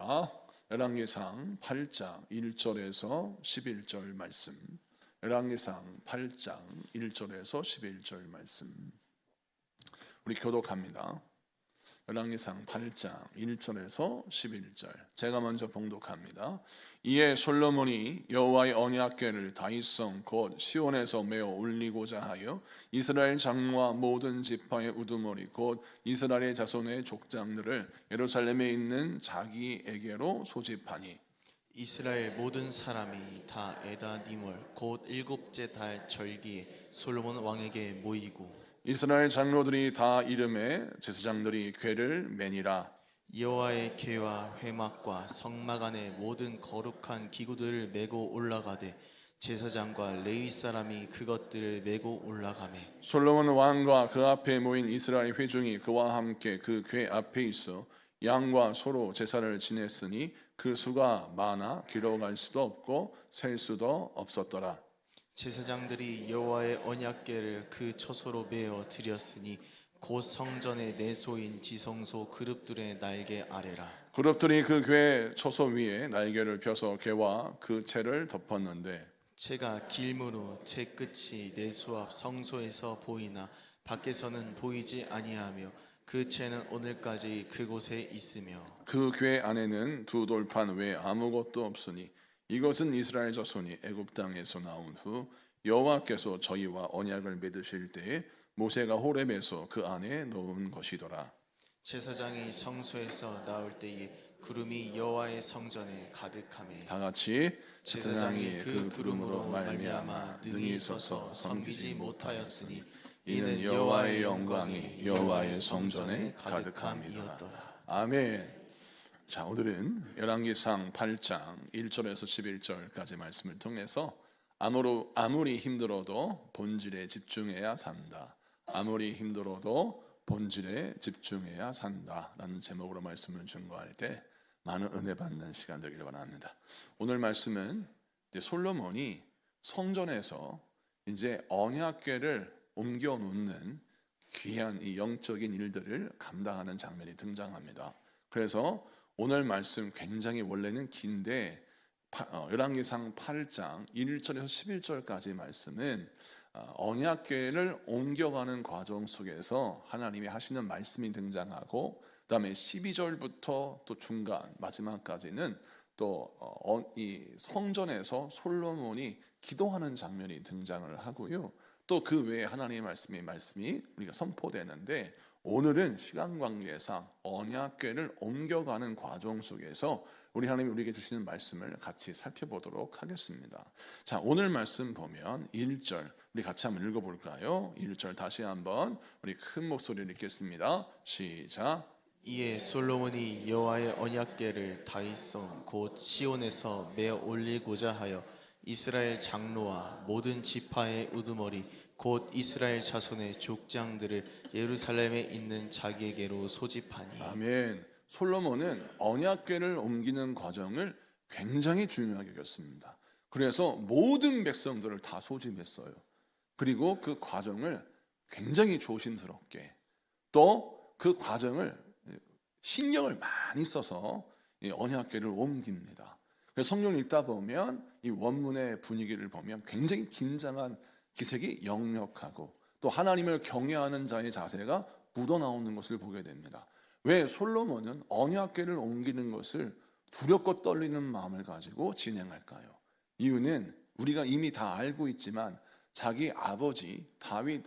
봅니다. 열왕기상 8장 1절에서 11절 말씀. 열왕기상 8장 1절에서 11절 말씀. 우리 교독합니다. 열왕기상 8장 1절에서 11절. 제가 먼저 봉독합니다. 이에 솔로몬이 여호와의 언약궤를 다윗성 곧 시온에서 메어 올리고자 하여 이스라엘 장로와 모든 지파의 우두머리 곧 이스라엘의 자손의 족장들을 예루살렘에 있는 자기에게로 소집하니 이스라엘 모든 사람이 다 에다니몰 곧 일곱째 달 절기에 솔로몬 왕에게 모이고 이스라엘 장로들이 다 이름에 제사장들이 궤를 매니라. 여호와의 궤와 회막과 성막 안에 모든 거룩한 기구들을 메고 올라가되 제사장과 레위 사람이 그것들을 메고 올라가매 솔로몬 왕과 그 앞에 모인 이스라엘 회중이 그와 함께 그 궤 앞에 있어 양과 소로 제사를 지냈으니 그 수가 많아 기록할 수도 없고 셀 수도 없었더라. 제사장들이 여호와의 언약궤를 그 처소로 메어 드렸으니 곧 성전의 내소인 지성소 그룹들의 날개 아래라. 그룹들이 그 궤 초소 위에 날개를 펴서 궤와 그 채를 덮었는데 채가 길므로 채 끝이 내소 앞 성소에서 보이나 밖에서는 보이지 아니하며 그 채는 오늘까지 그곳에 있으며 그 궤 안에는 두 돌판 외에 아무것도 없으니 이것은 이스라엘 자손이 애굽 땅에서 나온 후 여호와께서 저희와 언약을 맺으실 때에 모세가 호렙에서 그 안에 넣은 것이더라. 제사장이 성소에서 나올 때에 구름이 여호와의 성전에 가득하매 다 같이 제사장이 그 구름으로 말미암아 능히 서서 섬기지 못하였으니 이는 여호와의 영광이 여호와의 성전에 가득함이었더라. 아멘. 자, 오늘은 열왕기상 8장 1절에서 11절까지 말씀을 통해서 아무리 힘들어도 본질에 집중해야 산다. 아무리 힘들어도 본질에 집중해야 산다라는 제목으로 말씀을 증거할 때 많은 은혜 받는 시간 되기를 원합니다. 오늘 말씀은 이제 솔로몬이 성전에서 이제 언약궤를 옮겨 놓는 귀한 이 영적인 일들을 감당하는 장면이 등장합니다. 그래서 오늘 말씀 굉장히 원래는 긴데 열왕기상 8장 1절에서 11절까지 말씀은 언약궤를 옮겨가는 과정 속에서 하나님이 하시는 말씀이 등장하고 그다음에 12절부터 또 중간 마지막까지는 또 이 성전에서 솔로몬이 기도하는 장면이 등장을 하고요. 또 그 외에 하나님의 말씀이 우리가 선포되는데 오늘은 시간 관계상 언약궤를 옮겨가는 과정 속에서 우리 하나님이 우리에게 주시는 말씀을 같이 살펴보도록 하겠습니다. 자, 오늘 말씀 보면 1절 우리 같이 한번 읽어볼까요? 1절 다시 한번 우리 큰 목소리를 읽겠습니다. 시작. 이에 솔로몬이 여호와의 언약궤를 다윗성 곧 시온에서 메어 올리고자 하여 이스라엘 장로와 모든 지파의 우두머리 곧 이스라엘 자손의 족장들을 예루살렘에 있는 자기에게로 소집하니 아멘. 솔로몬은 언약궤를 옮기는 과정을 굉장히 중요하게 여겼습니다. 그래서 모든 백성들을 다 소집했어요. 그리고 그 과정을 굉장히 조심스럽게 또 그 과정을 신경을 많이 써서 언약궤를 옮깁니다. 그래서 성경을 읽다 보면 이 원문의 분위기를 보면 굉장히 긴장한 기색이 역력하고 또 하나님을 경외하는 자의 자세가 묻어나오는 것을 보게 됩니다. 왜 솔로몬은 언약궤를 옮기는 것을 두렵고 떨리는 마음을 가지고 진행할까요? 이유는 우리가 이미 다 알고 있지만 자기 아버지 다윗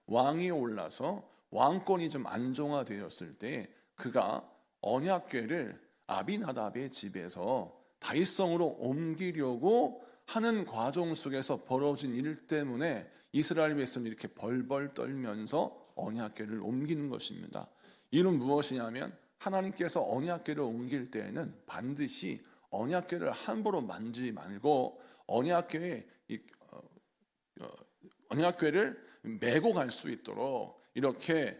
왕이 올라서 왕권이 좀 안정화되었을 때 그가 언약궤를 아비나답의 집에서 다윗성으로 옮기려고 하는 과정 속에서 벌어진 일 때문에 이스라엘 백성이 이렇게 벌벌 떨면서 언약궤를 옮기는 것입니다. 이는 무엇이냐면 하나님께서 언약궤를 옮길 때에는 반드시 언약궤를 함부로 만지지 말고 언약궤를 메고 갈 수 있도록 이렇게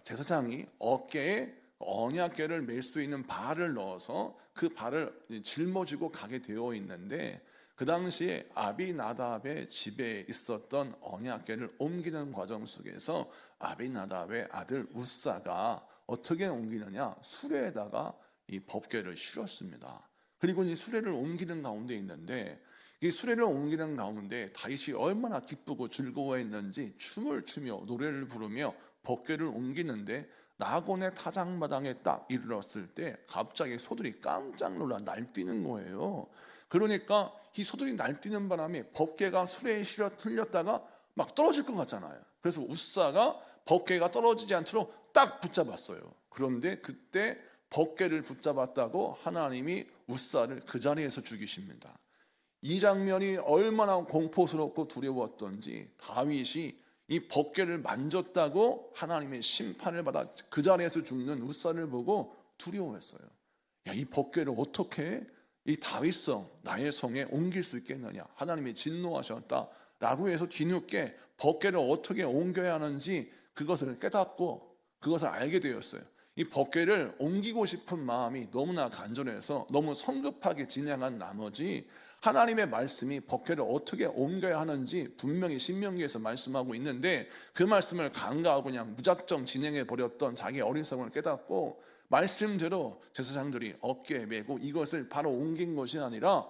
제사장이 어깨에 언약궤를 맬 수 있는 발을 넣어서 그 발을 짊어지고 가게 되어 있는데 그 당시에 아비나답의 집에 있었던 언약궤를 옮기는 과정 속에서 아비나답의 아들 우사가 어떻게 옮기느냐 수레에다가 이 법궤를 실었습니다. 그리고 이 수레를 옮기는 가운데 있는데, 이 수레를 옮기는 가운데 다윗이 얼마나 기쁘고 즐거워했는지 춤을 추며 노래를 부르며 법궤를 옮기는데, 나곤의 타작마당에 딱 이르렀을 때 갑자기 소들이 깜짝 놀라 날뛰는 거예요. 그러니까 이 소들이 날뛰는 바람에 법궤가 수레에 실어 틀렸다가 막 떨어질 것 같잖아요. 그래서 웃사가 법궤가 떨어지지 않도록 딱 붙잡았어요. 그런데 그때 법궤를 붙잡았다고 하나님이 웃사를 그 자리에서 죽이십니다. 이 장면이 얼마나 공포스럽고 두려웠던지 다윗이 이 법궤를 만졌다고 하나님의 심판을 받아 그 자리에서 죽는 웃사를 보고 두려워했어요. 야, 이 법궤를 어떻게 이 다윗성 나의 성에 옮길 수 있겠느냐, 하나님이 진노하셨다라고 해서 뒤늦게 법궤를 어떻게 옮겨야 하는지 그것을 깨닫고 그것을 알게 되었어요. 이 법궤를 옮기고 싶은 마음이 너무나 간절해서 너무 성급하게 진행한 나머지 하나님의 말씀이 법궤를 어떻게 옮겨야 하는지 분명히 신명기에서 말씀하고 있는데, 그 말씀을 간과하고 그냥 무작정 진행해 버렸던 자기 어리석음을 깨닫고 말씀대로 제사장들이 어깨에 메고 이것을 바로 옮긴 것이 아니라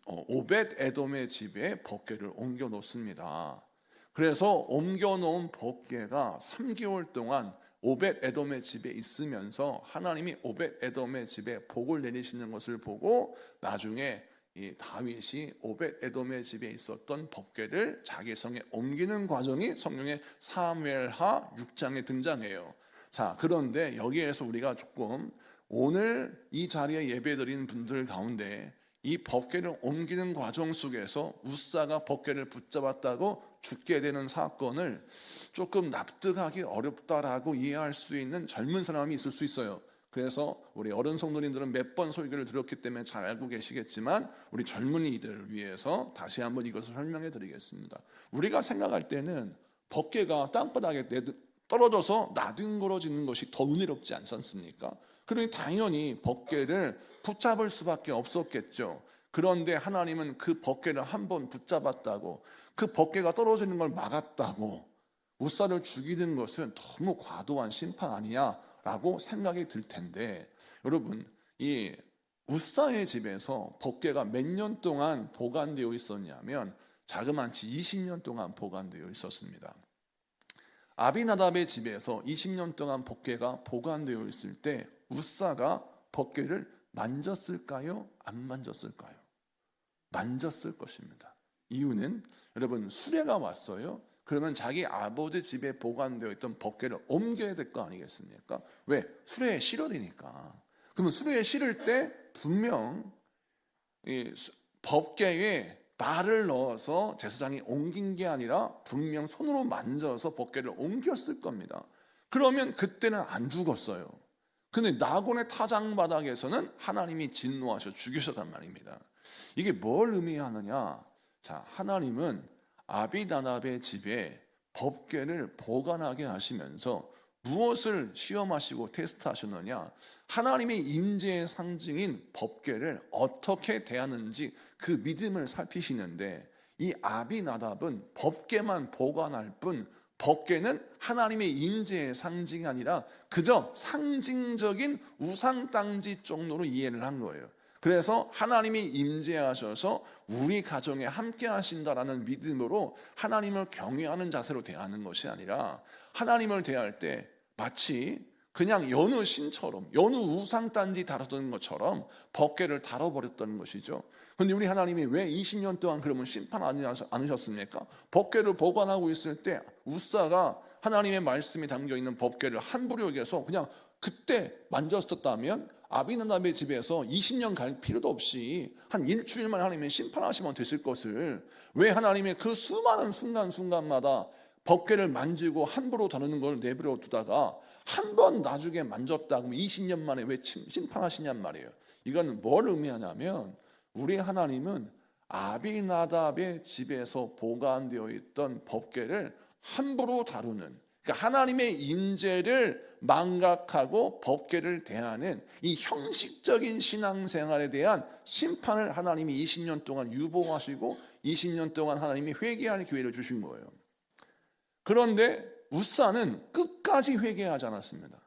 오벳 에돔의 집에 법궤를 옮겨 놓습니다. 그래서 옮겨 놓은 법궤가 3개월 동안 오벳 에돔의 집에 있으면서 하나님이 오벳 에돔의 집에 복을 내리시는 것을 보고 나중에 이 다윗이 오벳 에돔의 집에 있었던 법궤를 자기 성에 옮기는 과정이 성경의 사무엘하 6장에 등장해요. 자, 그런데 여기에서 우리가 조금 오늘 이 자리에 예배드린 분들 가운데 이 법궤를 옮기는 과정 속에서 웃사가 법궤를 붙잡았다고 죽게 되는 사건을 조금 납득하기 어렵다라고 이해할 수 있는 젊은 사람이 있을 수 있어요. 그래서 우리 어른 성도님들은 몇 번 설교를 들었기 때문에 잘 알고 계시겠지만 우리 젊은이들을 위해서 다시 한번 이것을 설명해 드리겠습니다. 우리가 생각할 때는 법궤가 땅바닥에 떨어져서 나뒹굴어지는 것이 더 은혜롭지 않습니까? 그러니 당연히 법궤를 붙잡을 수밖에 없었겠죠. 그런데 하나님은 그 법궤를 한번 붙잡았다고, 그 법궤가 떨어지는 걸 막았다고 웃사를 죽이는 것은 너무 과도한 심판 아니냐 라고 생각이 들 텐데, 여러분, 이 웃사의 집에서 법궤가 몇 년 동안 보관되어 있었냐면 자그마치 20년 동안 보관되어 있었습니다. 아비나답의 집에서 20년 동안 법궤가 보관되어 있을 때 웃사가 법궤를 만졌을까요? 안 만졌을까요? 만졌을 것입니다. 이유는 여러분, 수레가 왔어요. 그러면 자기 아버지 집에 보관되어 있던 법궤를 옮겨야 될 거 아니겠습니까? 왜? 수레에 실어야 되니까. 그러면 수레에 실을 때 분명 이 법궤에 발을 넣어서 제사장이 옮긴 게 아니라 분명 손으로 만져서 법궤를 옮겼을 겁니다. 그러면 그때는 안 죽었어요. 근데 나곤의 타작마당에서는 하나님이 진노하셔 죽이셨단 말입니다. 이게 뭘 의미하느냐? 자, 하나님은 아비나답의 집에 법궤를 보관하게 하시면서 무엇을 시험하시고 테스트하셨느냐? 하나님의 임재의 상징인 법궤를 어떻게 대하는지 그 믿음을 살피시는데, 이 아비나답은 법궤만 보관할 뿐 법궤는 하나님의 임재의 상징이 아니라 그저 상징적인 우상당지 정도로 이해를 한 거예요. 그래서 하나님이 임재하셔서 우리 가정에 함께 하신다라는 믿음으로 하나님을 경외하는 자세로 대하는 것이 아니라, 하나님을 대할 때 마치 그냥 여느 신처럼, 여느 우상단지 다루던 것처럼 법궤를 다뤄버렸던 것이죠. 그런데 우리 하나님이 왜 20년 동안 그러면 심판하지 않으셨습니까? 법궤를 보관하고 있을 때 웃사가 하나님의 말씀이 담겨있는 법궤를 함부로 여겨서 그냥 그때 만졌었다면 아비나답의 집에서 20년 갈 필요도 없이 한 일주일만 하나님이 심판하시면 되실 것을, 왜 하나님의 그 수많은 순간순간마다 법궤를 만지고 함부로 다루는 걸 내버려 두다가 한 번 나중에 만졌다고 20년 만에 왜 심판하시냔 말이에요. 이건 뭘 의미하냐면, 우리 하나님은 아비나답의 집에서 보관되어 있던 법궤를 함부로 다루는, 그러니까 하나님의 임재를 망각하고 법궤를 대하는 이 형식적인 신앙생활에 대한 심판을 하나님이 20년 동안 유보하시고 20년 동안 하나님이 회개할 기회를 주신 거예요. 그런데 웃사는 끝까지 회개하지 않았습니다.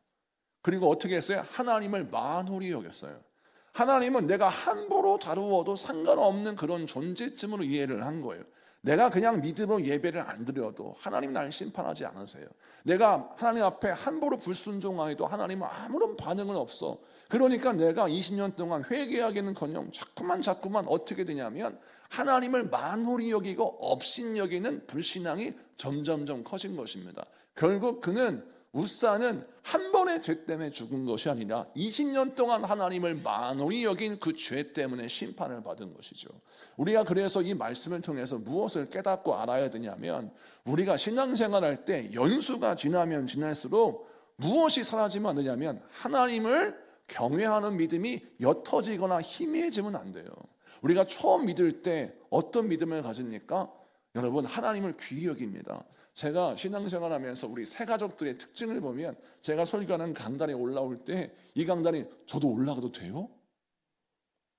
그리고 어떻게 했어요? 하나님을 만홀히 여겼어요. 하나님은 내가 함부로 다루어도 상관없는 그런 존재쯤으로 이해를 한 거예요. 내가 그냥 믿음으로 예배를 안 드려도 하나님 나를 심판하지 않으세요. 내가 하나님 앞에 함부로 불순종하여도 하나님은 아무런 반응은 없어. 그러니까 내가 20년 동안 회개하기는커녕 자꾸만 어떻게 되냐면 하나님을 만홀히 여기고 업신여기는 불신앙이 점점점 커진 것입니다. 결국 그는 우사는 한 번의 죄 때문에 죽은 것이 아니라 20년 동안 하나님을 만홀히 여긴 그 죄 때문에 심판을 받은 것이죠. 우리가 그래서 이 말씀을 통해서 무엇을 깨닫고 알아야 되냐면 우리가 신앙생활할 때 연수가 지나면 지날수록 무엇이 사라지면 안 되냐면 하나님을 경외하는 믿음이 옅어지거나 희미해지면 안 돼요. 우리가 처음 믿을 때 어떤 믿음을 가집니까? 여러분, 하나님을 귀히 여깁니다. 제가 신앙생활하면서 우리 새 가족들의 특징을 보면 제가 설교하는 강단에 올라올 때 이 강단에 저도 올라가도 돼요?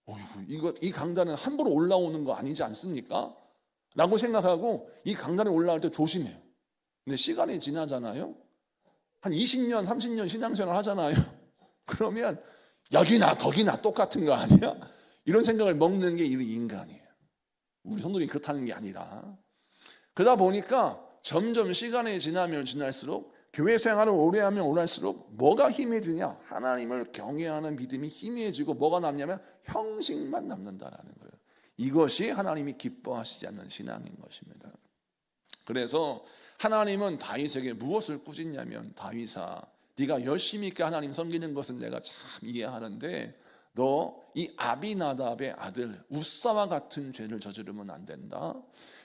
어이구, 이 강단은 함부로 올라오는 거 아니지 않습니까? 라고 생각하고 이 강단에 올라올 때 조심해요. 근데 시간이 지나잖아요. 한 20년, 30년 신앙생활 하잖아요. 그러면 여기나 거기나 똑같은 거 아니야? 이런 생각을 먹는 게 이 인간이에요. 우리 성도들이 그렇다는 게 아니라. 그러다 보니까 점점 시간이 지나면 지날수록 교회 생활을 오래 하면 오래 할수록 뭐가 힘이 드냐? 하나님을 경외하는 믿음이 희미해지고 뭐가 남냐면 형식만 남는다라는 거예요. 이것이 하나님이 기뻐하시지 않는 신앙인 것입니다. 그래서 하나님은 다윗에게 무엇을 꾸짖냐면 다윗아, 네가 열심히 있게 하나님 섬기는 것은 내가 참 이해하는데 너 이 아비나답의 아들 우사와 같은 죄를 저지르면 안 된다.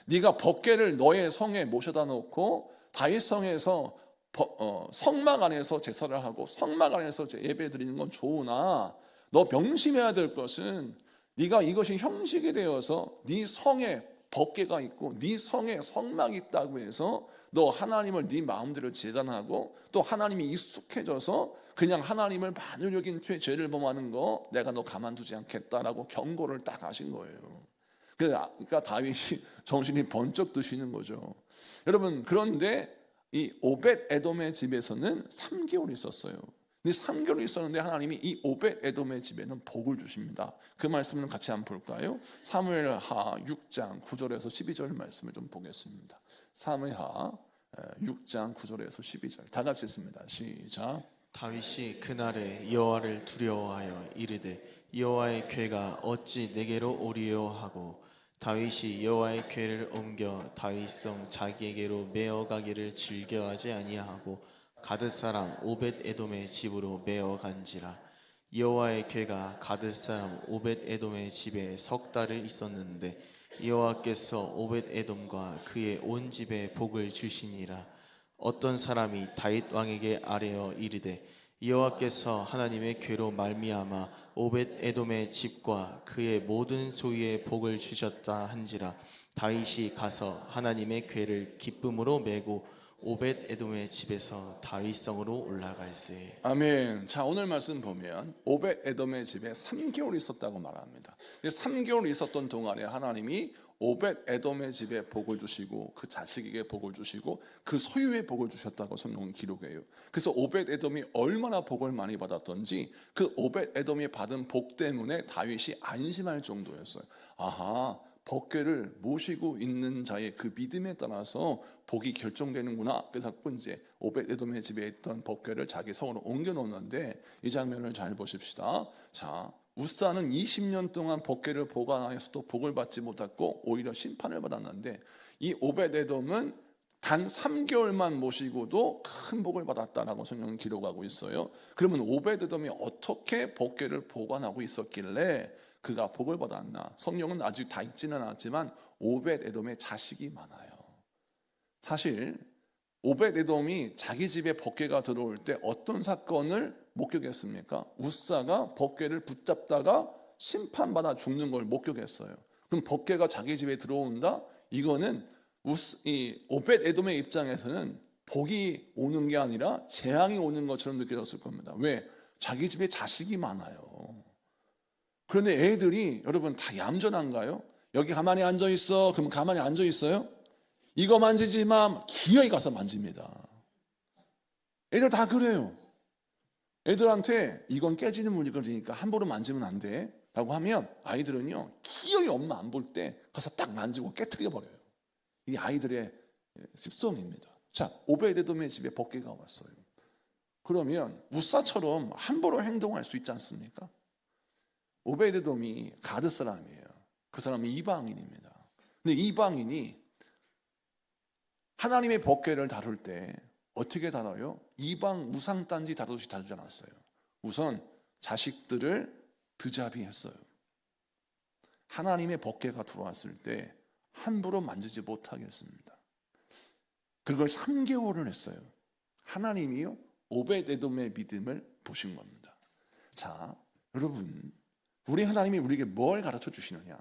네가 법궤를 너의 성에 모셔다 놓고 다윗 성에서 성막 안에서 제사를 하고 성막 안에서 예배 드리는 건 좋으나 너 명심해야 될 것은 네가 이것이 형식이 되어서 네 성에 법궤가 있고 네 성에 성막이 있다고 해서 너 하나님을 네 마음대로 재단하고 또 하나님이 익숙해져서 그냥 하나님을 만을 여긴 죄를 범하는 거 내가 너 가만두지 않겠다라고 경고를 딱 하신 거예요. 그러니까 다윗이 정신이 번쩍 드시는 거죠. 여러분, 그런데 이 오벳 에돔의 집에서는 3개월 있었어요. 근데 3개월 있었는데 하나님이 이 오벳 에돔의 집에는 복을 주십니다. 그 말씀을 같이 한번 볼까요? 사무엘하 6장 9절에서 12절 말씀을 좀 보겠습니다. 사무엘하 6장 9절에서 12절 다 같이 읽습니다. 시작. 다윗이 그날에 여호와를 두려워하여 이르되 여호와의 궤가 어찌 내게로 오리요 하고 다윗이 여호와의 궤를 옮겨 다윗성 자기에게로 메어가기를 즐겨하지 아니하고 가드 사람 오벳 에돔의 집으로 메어간지라. 여호와의 궤가 가드 사람 오벳 에돔의 집에 석 달을 있었는데 여호와께서 오벳 에돔과 그의 온 집에 복을 주시니라. 어떤 사람이 다윗 왕에게 아뢰어 이르되 여호와께서 하나님의 궤로 말미암아 오벳 에돔의 집과 그의 모든 소유에 복을 주셨다 한지라. 다윗이 가서 하나님의 궤를 기쁨으로 메고 오벳 에돔의 집에서 다윗성으로 올라갈세. 아멘. 자, 오늘 말씀 보면 오벳 에돔의 집에 3개월 있었다고 말합니다. 3개월 있었던 동안에 하나님이 오벳 에돔의 집에 복을 주시고 그 자식에게 복을 주시고 그 소유에 복을 주셨다고 성경은 기록해요. 그래서 오벳 에돔이 얼마나 복을 많이 받았던지 그 오벳 에돔이 받은 복 때문에 다윗이 안심할 정도였어요. 아하, 법궤를 모시고 있는 자의 그 믿음에 따라서 복이 결정되는구나. 그래서 이제 오벳 에돔의 집에 있던 법궤를 자기 성으로 옮겨 놓는데 이 장면을 잘 보십시다. 자, 우사는 20년 동안 법궤를 보관하여서도 복을 받지 못했고 오히려 심판을 받았는데 이 오벳 에돔은 단 3개월만 모시고도 큰 복을 받았다라고 성경은 기록하고 있어요. 그러면 오벳 에돔이 어떻게 법궤를 보관하고 있었길래 그가 복을 받았나? 성경은 아직 다 읽지는 않았지만 오벳 에돔의 자식이 많아요. 사실 오벳 에돔이 자기 집에 법궤가 들어올 때 어떤 사건을 목격했습니까? 우사가 법궤를 붙잡다가 심판받아 죽는 걸 목격했어요. 그럼 법궤가 자기 집에 들어온다? 이거는 이 오벳 에돔의 입장에서는 복이 오는 게 아니라 재앙이 오는 것처럼 느껴졌을 겁니다. 왜? 자기 집에 자식이 많아요. 그런데 애들이 여러분 다 얌전한가요? 여기 가만히 앉아 있어. 그럼 가만히 앉아 있어요? 이거 만지지 마. 기어이 가서 만집니다. 애들 다 그래요. 애들한테 이건 깨지는 물건이니까 함부로 만지면 안 돼 라고 하면 아이들은요 기어이 엄마 안 볼 때 가서 딱 만지고 깨트려 버려요. 이게 아이들의 습성입니다. 자, 오베데돔의 집에 법궤가 왔어요. 그러면 우사처럼 함부로 행동할 수 있지 않습니까? 오베데돔이 가드 사람이에요. 그 사람은 이방인입니다. 근데 이방인이 하나님의 법궤를 다룰 때 어떻게 다뤄요? 이방 우상단지 다루듯이 다루지 않았어요. 우선 자식들을 드자비했어요. 하나님의 법궤가 들어왔을 때 함부로 만지지 못하게 했습니다. 그걸 3개월을 했어요. 하나님이요 오벳에돔의 믿음을 보신 겁니다. 자, 여러분, 우리 하나님이 우리에게 뭘 가르쳐 주시느냐?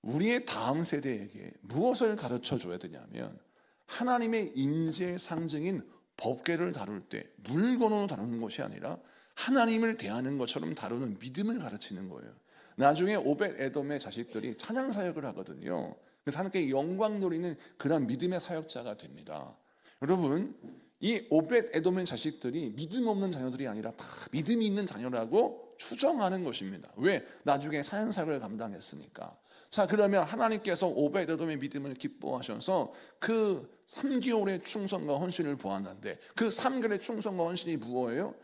우리의 다음 세대에게 무엇을 가르쳐 줘야 되냐면 하나님의 임재의 상징인 법궤를 다룰 때 물건으로 다루는 것이 아니라 하나님을 대하는 것처럼 다루는 믿음을 가르치는 거예요. 나중에 오벳에돔의 자식들이 찬양 사역을 하거든요. 그래서 하나님께 영광 돌리는 그런 믿음의 사역자가 됩니다. 여러분, 이 오벳에돔의 자식들이 믿음 없는 자녀들이 아니라 다 믿음이 있는 자녀라고 추정하는 것입니다. 왜? 나중에 찬양 사역을 감당했으니까. 자, 그러면 하나님께서 오벳에돔의 믿음을 기뻐하셔서 그 3개월의 충성과 헌신을 보았는데 그 3개월의 충성과 헌신이 무엇이에요?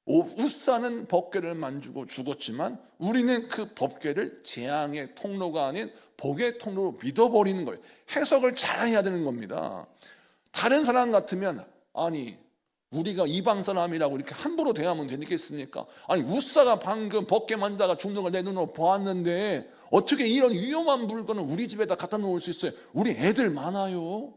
우사는 법궤를 만지고 죽었지만 우리는 그 법궤를 재앙의 통로가 아닌 복의 통로로 믿어버리는 거예요. 해석을 잘해야 되는 겁니다. 다른 사람 같으면 아니 우리가 이방 사람이라고 이렇게 함부로 대하면 되겠습니까? 아니 우사가 방금 법궤 만지다가 죽는 걸 내 눈으로 보았는데 어떻게 이런 위험한 물건을 우리 집에다 갖다 놓을 수 있어요? 우리 애들 많아요.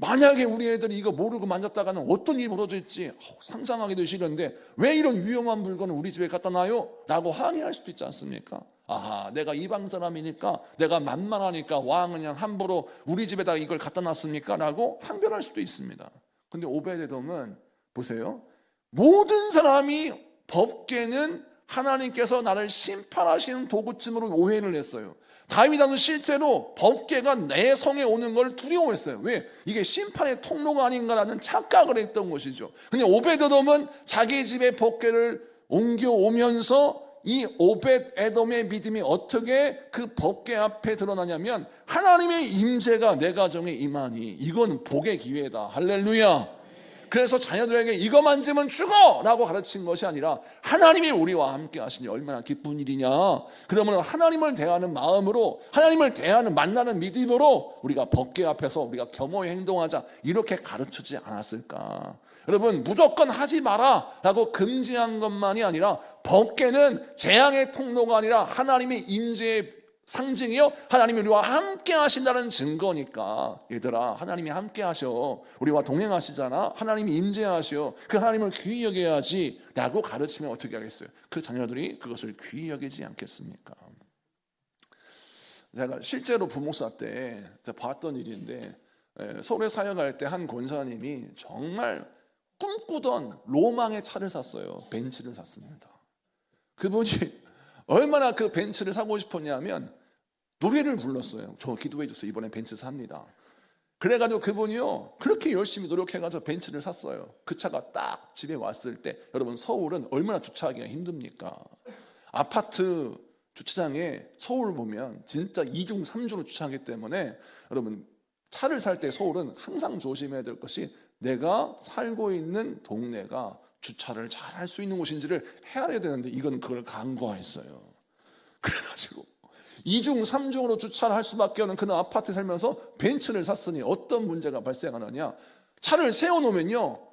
만약에 우리 애들이 이거 모르고 만졌다가는 어떤 일이 벌어질지 상상하기도 싫은데 왜 이런 위험한 물건을 우리 집에 갖다 놔요? 라고 항의할 수도 있지 않습니까? 아하, 내가 이방 사람이니까 내가 만만하니까 왕은 그냥 함부로 우리 집에다 이걸 갖다 놨습니까? 라고 항변할 수도 있습니다. 근데 오베데돔은 보세요, 모든 사람이 법궤는 하나님께서 나를 심판하시는 도구쯤으로 오해를 했어요. 다윗 왕은 실제로 법궤가 내 성에 오는 걸 두려워했어요. 왜? 이게 심판의 통로가 아닌가라는 착각을 했던 것이죠. 근데 오베데돔은 자기 집에 법궤를 옮겨오면서 이 오벳에돔의 믿음이 어떻게 그 법궤 앞에 드러나냐면 하나님의 임재가 내 가정에 임하니 이건 복의 기회다. 할렐루야. 그래서 자녀들에게 이거 만지면 죽어! 라고 가르친 것이 아니라 하나님이 우리와 함께 하시니 얼마나 기쁜 일이냐. 그러면 하나님을 대하는 마음으로, 하나님을 대하는 만나는 믿음으로 우리가 법궤 앞에서 우리가 겸허히 행동하자, 이렇게 가르치지 않았을까. 여러분, 무조건 하지 마라 라고 금지한 것만이 아니라 법궤는 재앙의 통로가 아니라 하나님의 임재의 상징이요, 하나님이 우리와 함께 하신다는 증거니까. 얘들아, 하나님이 함께 하셔, 우리와 동행하시잖아, 하나님이 임재하셔, 그 하나님을 귀히 여겨야지 라고 가르치면 어떻게 하겠어요? 그 자녀들이 그것을 귀히 여기지 않겠습니까? 제가 실제로 부목사 때 봤던 일인데, 서울에 사역할 때 한 권사님이 정말 꿈꾸던 로망의 차를 샀어요. 벤츠를 샀습니다. 그분이 얼마나 그 벤츠를 사고 싶었냐면 노래를 불렀어요. 저 기도해 주세요. 이번에 벤츠 삽니다. 그래가지고 그분이요 그렇게 열심히 노력해가지고 벤츠를 샀어요. 그 차가 딱 집에 왔을 때, 여러분 서울은 얼마나 주차하기가 힘듭니까? 아파트 주차장에 서울 보면 진짜 2중 3중으로 주차하기 때문에 여러분 차를 살 때 서울은 항상 조심해야 될 것이 내가 살고 있는 동네가 주차를 잘 할 수 있는 곳인지를 헤아려야 되는데 이건 그걸 간과했어요. 그래가지고 2중 3중으로 주차를 할 수밖에 없는 그런 아파트에 살면서 벤츠를 샀으니 어떤 문제가 발생하느냐, 차를 세워놓으면요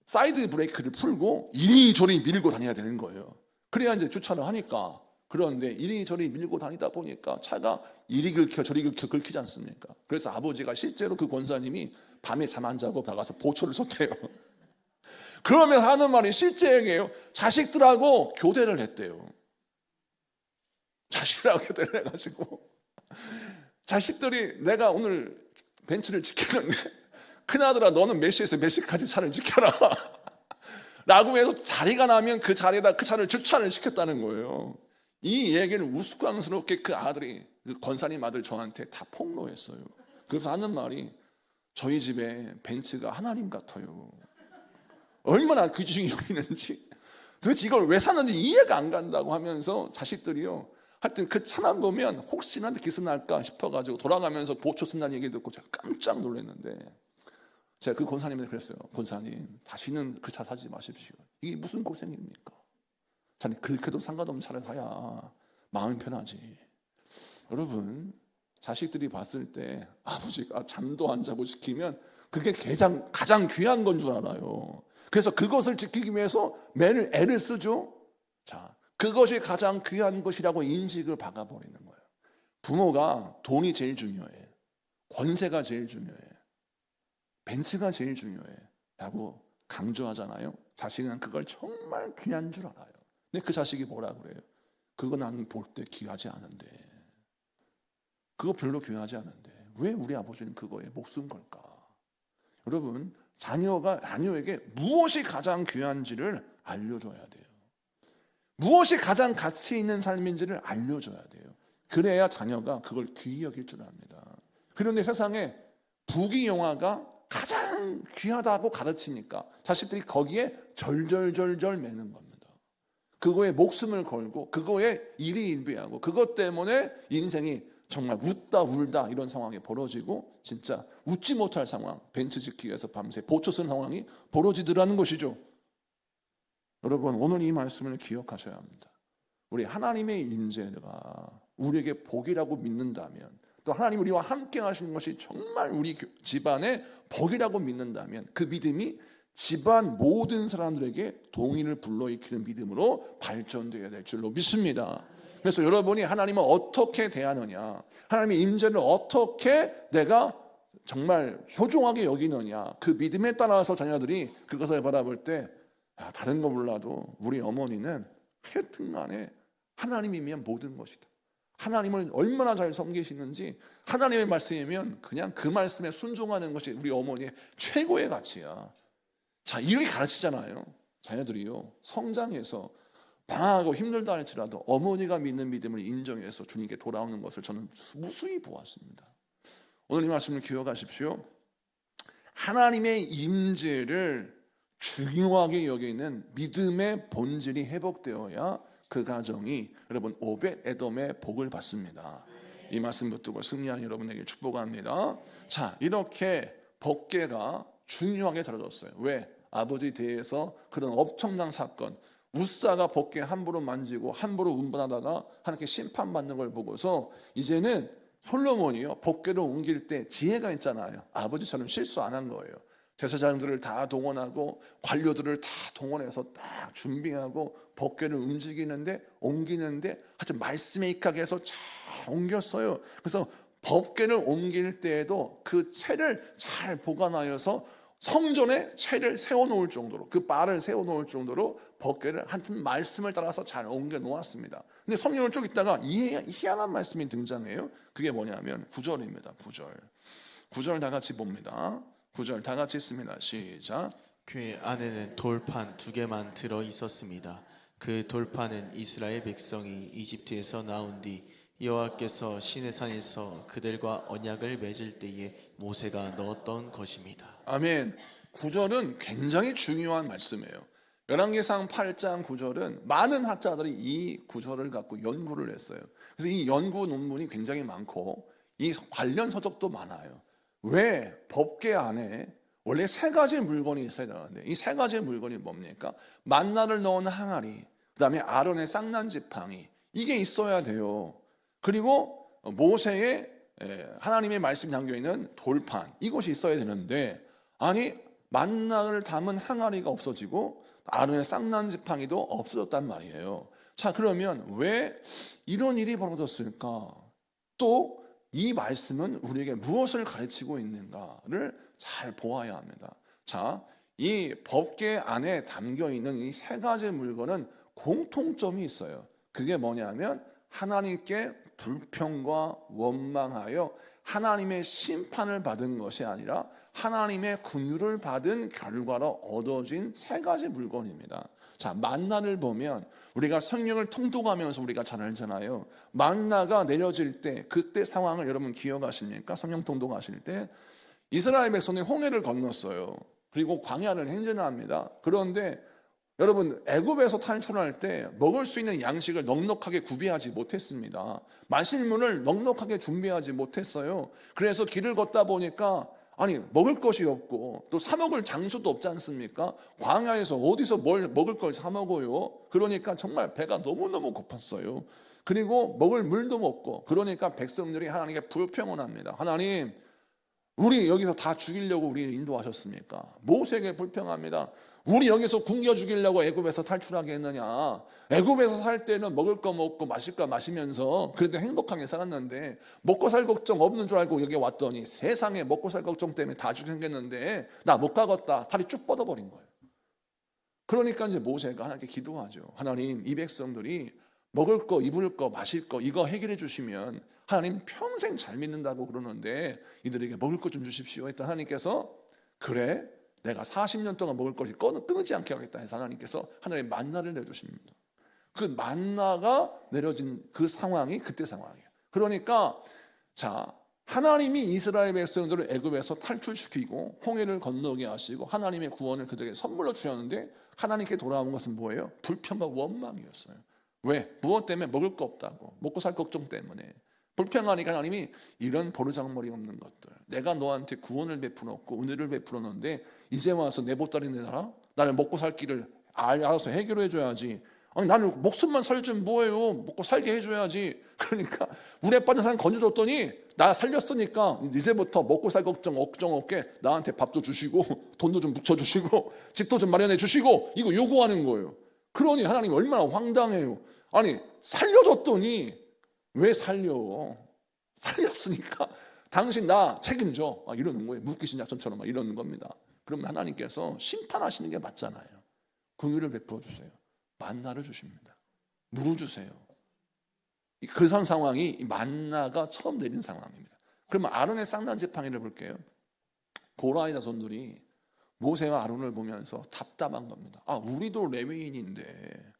사이드 브레이크를 풀고 이리저리 밀고 다녀야 되는 거예요. 그래야 이제 주차를 하니까. 그런데 이리저리 밀고 다니다 보니까 차가 이리 긁혀 저리 긁혀 긁히지 않습니까? 그래서 아버지가 실제로 그 권사님이 밤에 잠 안 자고 나가서 보초를 섰대요. 그러면 하는 말이 실제 얘기예요. 자식들하고 교대를 했대요. 자식들하고 교대를 해가지고 자식들이 내가 오늘 벤츠를 지켰는데 큰아들아 너는 몇 시에서 몇 시까지 차를 지켜라 라고 해서 자리가 나면 그 자리에다 그 차를 주차를 시켰다는 거예요. 이 얘기를 우스꽝스럽게 그 아들이, 그 권사님 아들 저한테 다 폭로했어요. 그래서 하는 말이 저희 집에 벤츠가 하나님 같아요. 얼마나 귀중히 여기는지, 도대체 이걸 왜 사는지 이해가 안 간다고 하면서 자식들이요, 하여튼 그 차만 보면 혹시나 기스 날까 싶어가지고 돌아가면서 보초 쓴다는 얘기 듣고 제가 깜짝 놀랐는데, 제가 그 권사님한테 그랬어요. 권사님, 다시는 그 차 사지 마십시오. 이게 무슨 고생입니까? 자네 그렇게도 상관없는 차를 사야 마음이 편하지. 여러분, 자식들이 봤을 때 아버지가 잠도 안 자고 지키면 그게 가장 귀한 건 줄 알아요. 그래서 그것을 지키기 위해서 매일 애를 쓰죠. 자, 그것이 가장 귀한 것이라고 인식을 박아버리는 거예요. 부모가 돈이 제일 중요해, 권세가 제일 중요해, 벤츠가 제일 중요해 라고 강조하잖아요. 자식은 그걸 정말 귀한 줄 알아요. 근데 그 자식이 뭐라 그래요? 그거 나는 볼 때 귀하지 않은데, 그거 별로 귀하지 않은데 왜 우리 아버지는 그거에 목숨 걸까? 여러분, 자녀에게 무엇이 가장 귀한지를 알려줘야 돼요. 무엇이 가장 가치 있는 삶인지를 알려줘야 돼요. 그래야 자녀가 그걸 귀히 여길 줄 압니다. 그런데 세상에 부귀영화가 가장 귀하다고 가르치니까 자식들이 거기에 절절절절 매는 겁니다. 그거에 목숨을 걸고 그거에 일희일비하고 그것 때문에 인생이 정말 웃다 울다 이런 상황이 벌어지고 진짜 웃지 못할 상황, 벤츠 지키기 위해서 밤새 보초 쓴 상황이 벌어지더라는 것이죠. 여러분, 오늘 이 말씀을 기억하셔야 합니다. 우리 하나님의 임재가 우리에게 복이라고 믿는다면, 또 하나님 우리와 함께 하시는 것이 정말 우리 집안의 복이라고 믿는다면, 그 믿음이 집안 모든 사람들에게 동의를 불러일으키는 믿음으로 발전되어야 될 줄로 믿습니다. 그래서 여러분이 하나님을 어떻게 대하느냐, 하나님의 임재를 어떻게 내가 정말 소중하게 여기느냐, 그 믿음에 따라서 자녀들이 그것을 바라볼 때 다른 거 몰라도 우리 어머니는 하여튼간에 하나님이면 모든 것이다, 하나님을 얼마나 잘 섬기시는지, 하나님의 말씀이면 그냥 그 말씀에 순종하는 것이 우리 어머니의 최고의 가치야. 자, 이렇게 가르치잖아요. 자녀들이요, 성장해서 방황하고 힘들다 할지라도 어머니가 믿는 믿음을 인정해서 주님께 돌아오는 것을 저는 무수히 보았습니다. 오늘 이 말씀을 기억하십시오. 하나님의 임재를 중요하게 여기는 믿음의 본질이 회복되어야 그 가정이 여러분 오벳 에돔의 복을 받습니다. 이 말씀 붙들고 승리하는 여러분에게 축복합니다. 자, 이렇게 법궤가 중요하게 다뤄졌어요. 왜? 아버지 대에서 그런 엄청난 사건, 우사가 법궤 함부로 만지고 함부로 운반하다가 하나님께 심판받는 걸 보고서 이제는 솔로몬이요, 법궤를 옮길 때 지혜가 있잖아요. 아버지처럼 실수 안 한 거예요. 제사장들을 다 동원하고 관료들을 다 동원해서 딱 준비하고 법궤를 옮기는데 하여튼 말씀에 익하게 해서 잘 옮겼어요. 그래서 법궤를 옮길 때에도 그 채를 잘 보관하여서 성전에 채를 세워놓을 정도로, 그 바를 세워놓을 정도로 법궤를 하여튼 말씀을 따라서 잘 옮겨 놓았습니다. 근데 성경을 쭉 읽다가 희한한 말씀이 등장해요. 그게 뭐냐면 9절입니다. 9절 다 같이 봅니다. 9절 다 같이 읽습니다. 시작. 궤 안에는 돌판 2개만 들어 있었습니다. 그 돌판은 이스라엘 백성이 이집트에서 나온 뒤 여호와께서 시내산에서 그들과 언약을 맺을 때에 모세가 넣었던 것입니다. 아멘. 9절은 굉장히 중요한 말씀이에요. 열왕기상 8장 9절은 많은 학자들이 이 9절을 갖고 연구를 했어요. 그래서 이 연구 논문이 굉장히 많고 이 관련 서적도 많아요. 왜? 법궤 안에 원래 3가지 물건이 있어야 되는데 이 3가지 물건이 뭡니까? 만나를 넣은 항아리, 그 다음에 아론의 쌍난 지팡이, 이게 있어야 돼요. 그리고 모세의 하나님의 말씀이 담겨있는 돌판, 이것이 있어야 되는데, 아니 만나를 담은 항아리가 없어지고 아론의 쌍난 지팡이도 없어졌단 말이에요. 자, 그러면 왜 이런 일이 벌어졌을까? 또 이 말씀은 우리에게 무엇을 가르치고 있는가를 잘 보아야 합니다. 자, 이 법궤 안에 담겨있는 이 3가지 물건은 공통점이 있어요. 그게 뭐냐면 하나님께 불평과 원망하여 하나님의 심판을 받은 것이 아니라 하나님의 긍휼을 받은 결과로 얻어진 3가지 물건입니다. 자, 만나를 보면 우리가 성경을 통독하면서 우리가 잘 알잖아요. 만나가 내려질 때 그때 상황을 여러분 기억하십니까? 성경 통독하실 때 이스라엘 백성이 홍해를 건넜어요. 그리고 광야를 행진합니다. 그런데 여러분, 애굽에서 탈출할 때 먹을 수 있는 양식을 넉넉하게 구비하지 못했습니다. 마실 물을 넉넉하게 준비하지 못했어요. 그래서 길을 걷다 보니까 아니 먹을 것이 없고 또 사 먹을 장소도 없지 않습니까? 광야에서 어디서 뭘 먹을 걸 사 먹어요? 그러니까 정말 배가 너무너무 고팠어요. 그리고 먹을 물도 없고, 그러니까 백성들이 하나님께 불평을 합니다. 하나님, 우리 여기서 다 죽이려고 우리를 인도하셨습니까? 모세에게 불평합니다. 우리 여기서 굶겨 죽이려고 애굽에서 탈출하게 했느냐? 애굽에서 살 때는 먹을 거 먹고 마실 거 마시면서 그래도 행복하게 살았는데 먹고 살 걱정 없는 줄 알고 여기 왔더니 세상에 먹고 살 걱정 때문에 다 죽게 생겼는데 나 못 가겠다. 다리 쭉 뻗어버린 거예요. 그러니까 이제 모세가 하나님께 기도하죠. 하나님, 이 백성들이 먹을 거, 입을 거, 마실 거 이거 해결해 주시면 하나님 평생 잘 믿는다고 그러는데 이들에게 먹을 것 좀 주십시오 했던 하나님께서, 그래 내가 40년 동안 먹을 것이 끊이지 않게 하겠다 해서 하나님께서 하나님의 만나를 내주십니다. 그 만나가 내려진 그 상황이 그때 상황이에요. 그러니까 자, 하나님이 이스라엘 백성들을 애굽에서 탈출시키고 홍해를 건너게 하시고 하나님의 구원을 그들에게 선물로 주셨는데 하나님께 돌아온 것은 뭐예요? 불평과 원망이었어요. 왜? 무엇 때문에? 먹을 거 없다고, 먹고 살 걱정 때문에 불평하니까 하나님이 이런 버르장머리 없는 것들, 내가 너한테 구원을 베풀었고 은혜를 베풀었는데 이제 와서 내 보따리 내놔라? 나를 먹고 살 길을 알아서 해결해 줘야지. 아니 나는 목숨만 살려주면 뭐예요? 먹고 살게 해줘야지. 그러니까 물에 빠진 사람 건져줬더니 나 살렸으니까 이제부터 먹고 살 걱정 없게 나한테 밥도 주시고 돈도 좀 묻혀주시고 집도 좀 마련해 주시고 이거 요구하는 거예요. 그러니 하나님 얼마나 황당해요. 아니 살려줬더니 왜 살려? 살렸으니까 당신 나 책임져. 이러는 거예요. 묻기신 약전처럼 이러는 겁니다. 그러면 하나님께서 심판하시는 게 맞잖아요. 긍휼을 베풀어 주세요. 만나를 주십니다. 물을 주세요. 그런 상황이 만나가 처음 내린 상황입니다. 그러면 아론의 쌍난 지팡이를 볼게요. 고라의 자손들이 모세와 아론을 보면서 답답한 겁니다. 우리도 레위인인데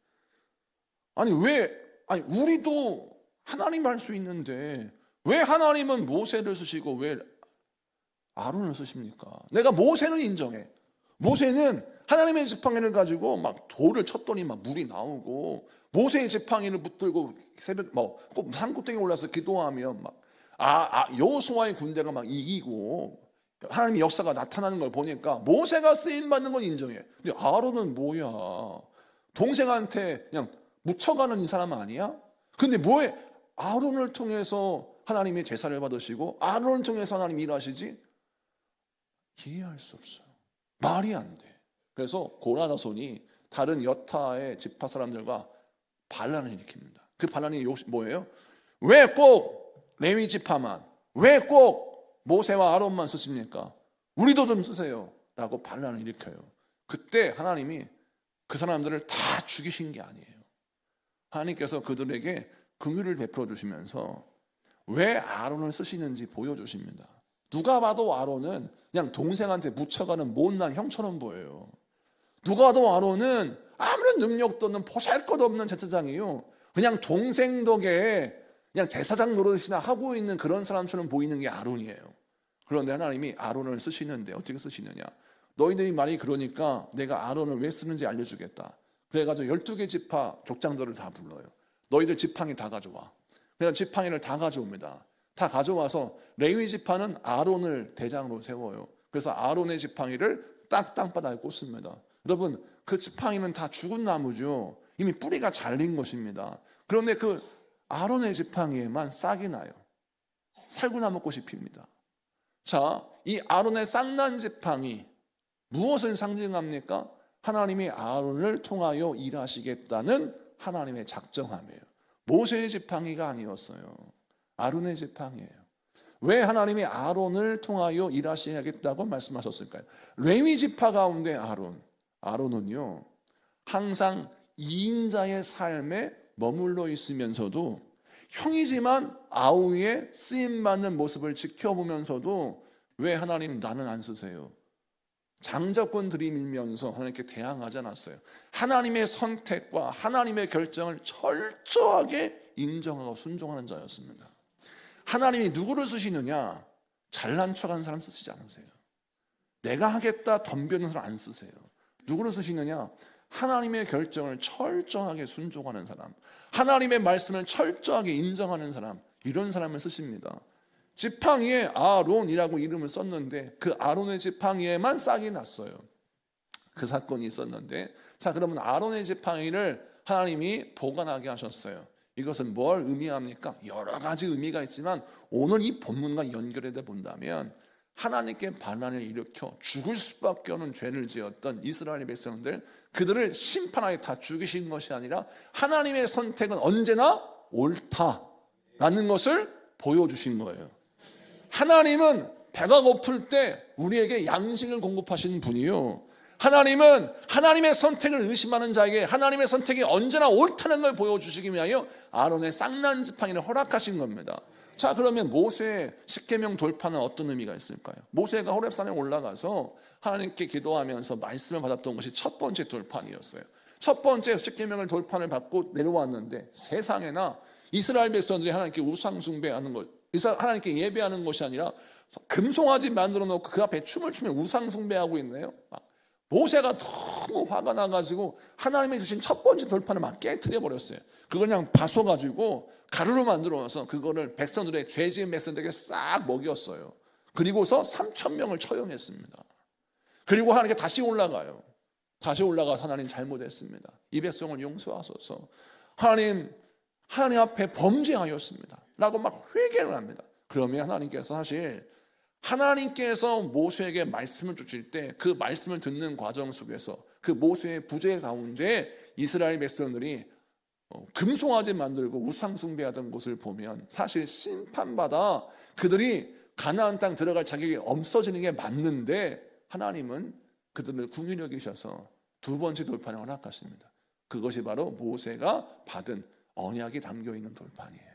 아니 우리도 하나님 할 수 있는데 왜 하나님은 모세를 쓰시고 왜 아론을 쓰십니까? 내가 모세는 인정해. 모세는 하나님의 지팡이를 가지고 막 돌을 쳤더니 막 물이 나오고, 모세의 지팡이를 붙들고 새벽 꼭 산꼭대기에 올라서 기도하면 막 여호수아의 군대가 막 이기고 하나님의 역사가 나타나는 걸 보니까 모세가 쓰임 받는 건 인정해. 근데 아론은 뭐야? 동생한테 그냥 묻혀가는 이 사람 아니야? 근데 뭐해? 아론을 통해서 하나님의 제사를 받으시고 아론을 통해서 하나님 일하시지? 이해할 수 없어요. 말이 안 돼. 그래서 고라 자손이 다른 여타의 지파 사람들과 반란을 일으킵니다. 그 반란이 뭐예요? 왜 꼭 레위 지파만, 왜 꼭 모세와 아론만 쓰십니까? 우리도 좀 쓰세요 라고 반란을 일으켜요. 그때 하나님이 그 사람들을 다 죽이신 게 아니에요. 하나님께서 그들에게 긍휼을 베풀어 주시면서 왜 아론을 쓰시는지 보여주십니다. 누가 봐도 아론은 그냥 동생한테 묻혀가는 못난 형처럼 보여요. 누가 봐도 아론은 아무런 능력도 없는 보잘것없는 제사장이에요. 그냥 동생 덕에 그냥 제사장 노릇이나 하고 있는 그런 사람처럼 보이는 게 아론이에요. 그런데 하나님이 아론을 쓰시는데 어떻게 쓰시느냐? 너희들이 말이 그러니까 내가 아론을 왜 쓰는지 알려주겠다. 그래가지고 12개 지파 족장들을 다 불러요. 너희들 지팡이 다 가져와. 그래서 지팡이를 다 가져옵니다. 다 가져와서 레위 지파는 아론을 대장으로 세워요. 그래서 아론의 지팡이를 딱 땅바닥에 꽂습니다. 여러분, 그 지팡이는 다 죽은 나무죠. 이미 뿌리가 잘린 것입니다. 그런데 그 아론의 지팡이에만 싹이 나요. 살구나무 꽃이 핍니다. 자, 이 아론의 쌍난 지팡이 무엇을 상징합니까? 하나님이 아론을 통하여 일하시겠다는 하나님의 작정함이에요. 모세의 지팡이가 아니었어요. 아론의 지팡이에요. 왜 하나님이 아론을 통하여 일하셔야겠다고 말씀하셨을까요? 레위 지파 가운데 아론은요 항상 2인자의 삶에 머물러 있으면서도 형이지만 아우의 쓰임받는 모습을 지켜보면서도 왜 하나님 나는 안 쓰세요? 장자권 들이밀면서 하나님께 대항하지 않았어요. 하나님의 선택과 하나님의 결정을 철저하게 인정하고 순종하는 자였습니다. 하나님이 누구를 쓰시느냐? 잘난 척하는 사람 쓰시지 않으세요. 내가 하겠다 덤벼는 사람 안 쓰세요. 누구를 쓰시느냐? 하나님의 결정을 철저하게 순종하는 사람, 하나님의 말씀을 철저하게 인정하는 사람, 이런 사람을 쓰십니다. 지팡이에 아론이라고 이름을 썼는데 그 아론의 지팡이에만 싹이 났어요. 그 사건이 있었는데, 자, 그러면 아론의 지팡이를 하나님이 보관하게 하셨어요. 이것은 뭘 의미합니까? 여러 가지 의미가 있지만 오늘 이 본문과 연결해서 본다면 하나님께 반란을 일으켜 죽을 수밖에 없는 죄를 지었던 이스라엘 백성들, 그들을 심판하여 다 죽이신 것이 아니라 하나님의 선택은 언제나 옳다라는 것을 보여주신 거예요. 하나님은 배가 고플 때 우리에게 양식을 공급하시는 분이요, 하나님은 하나님의 선택을 의심하는 자에게 하나님의 선택이 언제나 옳다는 걸 보여주시기 위하여 아론의 쌍난 지팡이를 허락하신 겁니다. 자, 그러면 모세의 십계명 돌파는 어떤 의미가 있을까요? 모세가 호렙산에 올라가서 하나님께 기도하면서 말씀을 받았던 것이 첫 번째 돌판이었어요. 첫 번째 십계명을 돌판을 받고 내려왔는데 세상에나 이스라엘 백성들이 하나님께 우상 숭배하는 것, 하나님께 예배하는 것이 아니라 금송아지 만들어 놓고 그 앞에 춤을 추며 우상 숭배하고 있네요. 모세가 너무 화가 나가지고 하나님이 주신 첫 번째 돌판을 막 깨트려 버렸어요. 그걸 그냥 바숴가지고 가루로 만들어서 그거를 백성들의 죄 지은 백성들에게 싹 먹였어요. 그리고서 3,000명을 처형했습니다. 그리고 하나님께 다시 올라가요. 다시 올라가서 하나님 잘못했습니다. 이 백성을 용서하소서. 하나님 앞에 범죄하였습니다 라고 막 회개를 합니다. 그러면 하나님께서 사실 하나님께서 모세에게 말씀을 주실 때 그 말씀을 듣는 과정 속에서 그 모세의 부재 가운데 이스라엘 백성들이 금송아지 만들고 우상 숭배하던 것을 보면 사실 심판받아 그들이 가나안 땅 들어갈 자격이 없어지는 게 맞는데 하나님은 그들을 궁히 여기셔서 두 번째 돌판을 허락하십니다. 그것이 바로 모세가 받은 언약이 담겨있는 돌판이에요.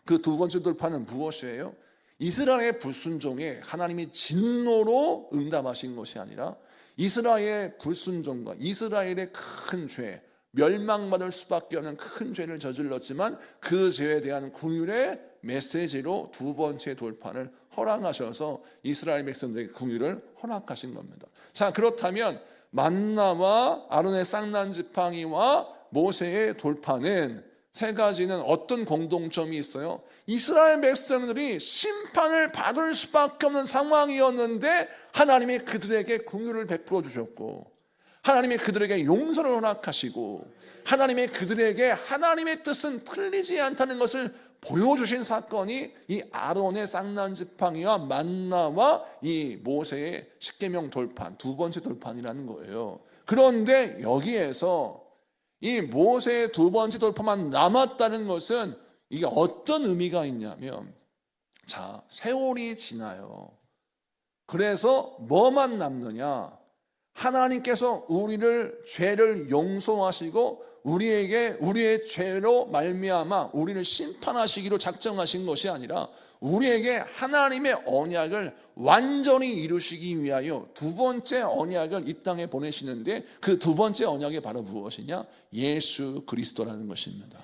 그 두 번째 돌판은 무엇이에요? 이스라엘의 불순종에 하나님이 진노로 응답하신 것이 아니라 이스라엘의 불순종과 이스라엘의 큰 죄, 멸망받을 수밖에 없는 큰 죄를 저질렀지만 그 죄에 대한 긍휼의 메시지로 두 번째 돌판을 허락하셔서 이스라엘 백성들에게 긍휼을 허락하신 겁니다. 자, 그렇다면 만나와 아론의 쌍난 지팡이와 모세의 돌판은 세 가지는 어떤 공동점이 있어요? 이스라엘 백성들이 심판을 받을 수밖에 없는 상황이었는데 하나님이 그들에게 긍휼을 베풀어 주셨고, 하나님이 그들에게 용서를 허락하시고, 하나님이 그들에게 하나님의 뜻은 틀리지 않다는 것을 보여주신 사건이 이 아론의 쌍난 지팡이와 만나와 이 모세의 십계명 돌판, 두 번째 돌판이라는 거예요. 그런데 여기에서 이 모세의 두 번째 돌판만 남았다는 것은 이게 어떤 의미가 있냐면, 자, 세월이 지나요. 그래서 뭐만 남느냐? 하나님께서 우리를 죄를 용서하시고 우리에게 우리의 죄로 말미암아 우리를 심판하시기로 작정하신 것이 아니라 우리에게 하나님의 언약을 완전히 이루시기 위하여 두 번째 언약을 이 땅에 보내시는데 그 두 번째 언약이 바로 무엇이냐? 예수 그리스도라는 것입니다.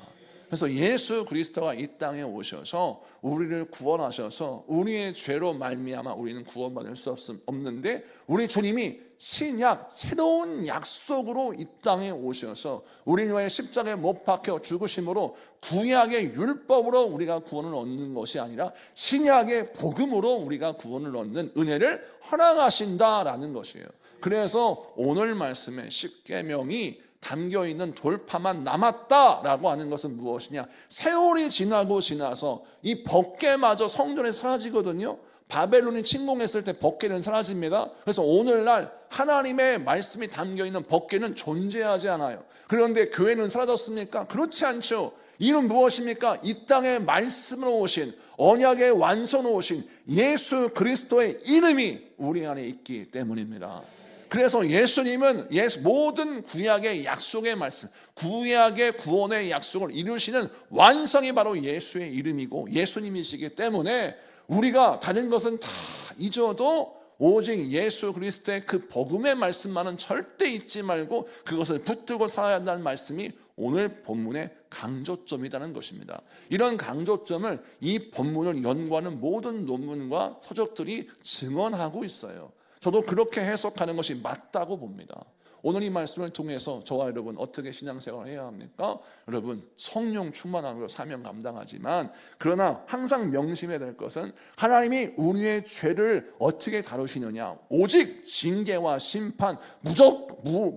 그래서 예수 그리스도가 이 땅에 오셔서 우리를 구원하셔서 우리의 죄로 말미암아 우리는 구원받을 수 없는데 우리 주님이 신약 새로운 약속으로 이 땅에 오셔서 우리를 위해 십자가에 못 박혀 죽으심으로 구약의 율법으로 우리가 구원을 얻는 것이 아니라 신약의 복음으로 우리가 구원을 얻는 은혜를 허락하신다라는 것이에요. 그래서 오늘 말씀에 십계명이 담겨있는 돌파만 남았다라고 하는 것은 무엇이냐? 세월이 지나서 이 법궤마저 성전에 사라지거든요. 바벨론이 침공했을 때 법궤는 사라집니다. 그래서 오늘날 하나님의 말씀이 담겨있는 법궤는 존재하지 않아요. 그런데 교회는 사라졌습니까? 그렇지 않죠. 이는 무엇입니까? 이 땅에 말씀으로 오신 언약의 완성으로 오신 예수 그리스도의 이름이 우리 안에 있기 때문입니다. 그래서 예수님은 모든 구약의 약속의 말씀, 구약의 구원의 약속을 이루시는 완성이 바로 예수의 이름이고 예수님이시기 때문에 우리가 다른 것은 다 잊어도 오직 예수 그리스도의 그 복음의 말씀만은 절대 잊지 말고 그것을 붙들고 살아야 한다는 말씀이 오늘 본문의 강조점이라는 것입니다. 이런 강조점을 이 본문을 연구하는 모든 논문과 서적들이 증언하고 있어요. 저도 그렇게 해석하는 것이 맞다고 봅니다. 오늘 이 말씀을 통해서 저와 여러분 어떻게 신앙생활을 해야 합니까? 여러분 성령 충만함으로 사명 감당하지만, 그러나 항상 명심해야 될 것은 하나님이 우리의 죄를 어떻게 다루시느냐, 오직 징계와 심판,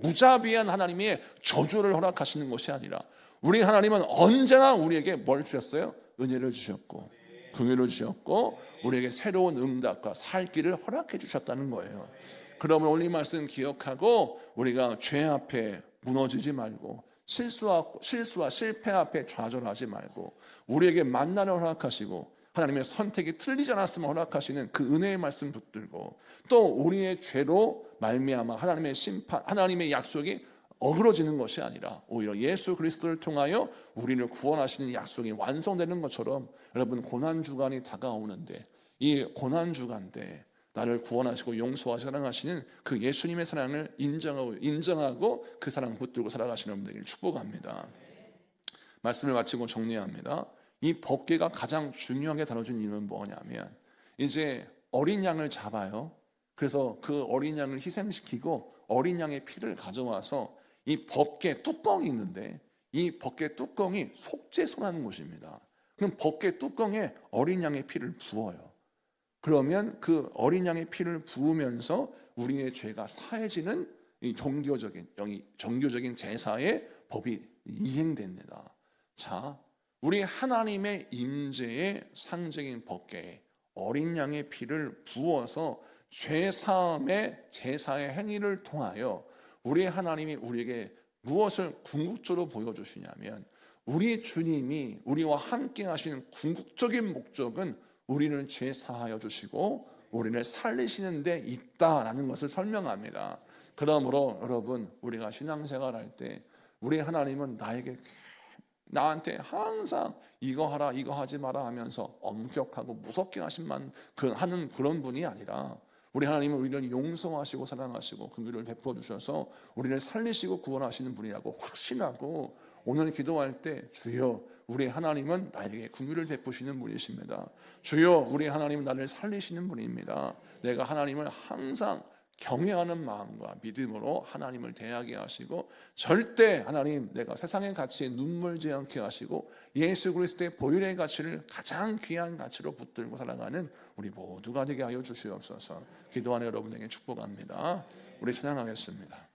무자비한 하나님의 저주를 허락하시는 것이 아니라, 우리 하나님은 언제나 우리에게 뭘 주셨어요? 은혜를 주셨고 긍휼을 주셨고 우리에게 새로운 응답과 살 길을 허락해 주셨다는 거예요. 그러면 오늘 이 말씀 기억하고 우리가 죄 앞에 무너지지 말고 실수와 실패 앞에 좌절하지 말고, 우리에게 만나를 허락하시고 하나님의 선택이 틀리지 않았으면 허락하시는 그 은혜의 말씀 붙들고, 또 우리의 죄로 말미암아 하나님의 심판, 하나님의 약속이 어그러지는 것이 아니라 오히려 예수 그리스도를 통하여 우리를 구원하시는 약속이 완성되는 것처럼, 여러분 고난주간이 다가오는데 이 고난주간 때 나를 구원하시고 용서하시고 사랑하시는 그 예수님의 사랑을 인정하고 그 사랑 붙들고 살아가시는 분들에게 축복합니다. 말씀을 마치고 정리합니다. 이 법궤가 가장 중요하게 다뤄진 이유는 뭐냐면, 이제 어린 양을 잡아요. 그래서 그 어린 양을 희생시키고 어린 양의 피를 가져와서 이 법궤 뚜껑이 있는데, 이 법궤 뚜껑이 속죄소라는 곳입니다. 그럼 법궤 뚜껑에 어린 양의 피를 부어요. 그러면 그 어린 양의 피를 부으면서 우리의 죄가 사해지는 이 종교적인 제사의 법이 이행됩니다. 자, 우리 하나님의 임재의 상징인 법궤에 어린 양의 피를 부어서 죄 사함의 제사의 행위를 통하여 우리 하나님이 우리에게 무엇을 궁극적으로 보여주시냐면, 우리 주님이 우리와 함께 하시는 궁극적인 목적은 우리를 죄 사하여 주시고 우리를 살리시는 데 있다라는 것을 설명합니다. 그러므로 여러분, 우리가 신앙생활할 때 우리 하나님은 나한테 항상 이거 하라 이거 하지 마라 하면서 엄격하고 무섭게 하는 그런 분이 아니라, 우리 하나님은 우리를 용서하시고 사랑하시고 긍휼을 베풀어 주셔서 우리를 살리시고 구원하시는 분이라고 확신하고, 오늘 기도할 때 주여 우리 하나님은 나에게 긍휼을 베푸시는 분이십니다. 주여 우리 하나님은 나를 살리시는 분입니다. 내가 하나님을 항상 경외하는 마음과 믿음으로 하나님을 대하게 하시고, 절대 하나님 내가 세상의 가치에 눈물지 않게 하시고 예수 그리스도의 보혈의 가치를 가장 귀한 가치로 붙들고 살아가는 우리 모두가 되게 하여 주시옵소서. 기도하는 여러분에게 축복합니다. 우리 찬양하겠습니다.